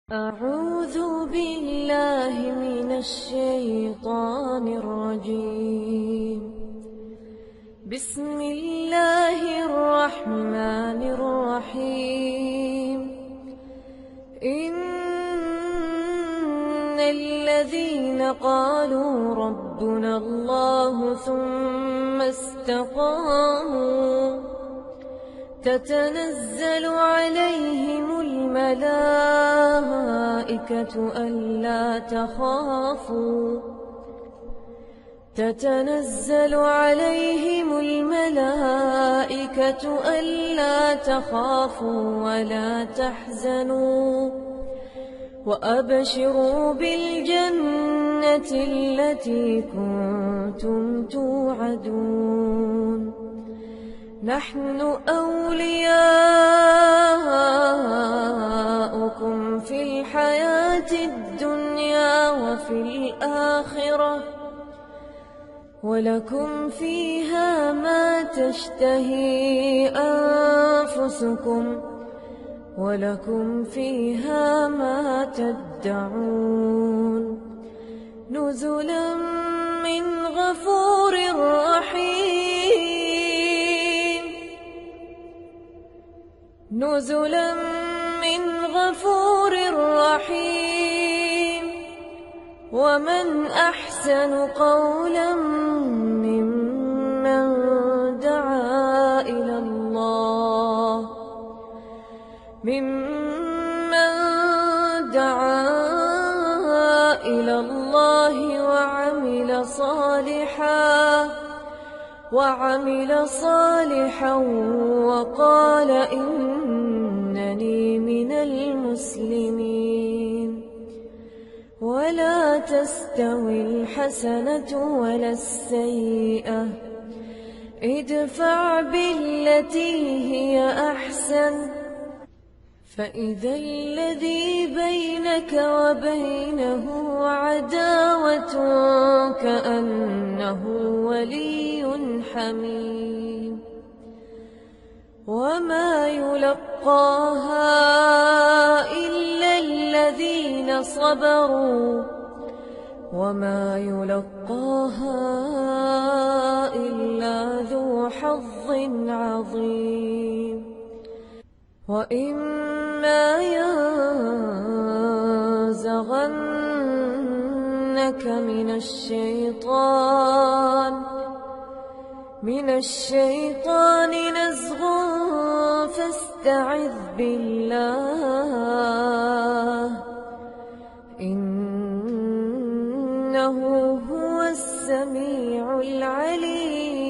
أعوذ بالله من الشيطان الرجيم. بسم الله الرحمن الرحيم. إن الذين قالوا ربنا الله ثم استقاموا تتنزل عليهم الملائكة ألا تخافوا ولا تحزنوا وأبشروا بالجنة التي كنتم توعدون. نحن أولياؤكم في الحياة الدنيا وفي الآخرة ولكم فيها ما تشتهي أنفسكم ولكم فيها ما تدعون. نزلا من غفور رحيم. نزلا من غفور رحيم. ومن أحسن قولا ممن دعا إلى الله وعمل صالحا وقال إنني من المسلمين. ولا تستوي الحسنة ولا السيئة، ادفع بالتي هي أحسن فإذا الذي بينك وبينه عداوة كأنه ولي حميم. وما يلقاها إلا الذين صبروا وما يلقاها إلا ذو حظ عظيم. وإما ينزغنك من الشيطان نزغ فاستعذ بالله إنه هو السميع العليم.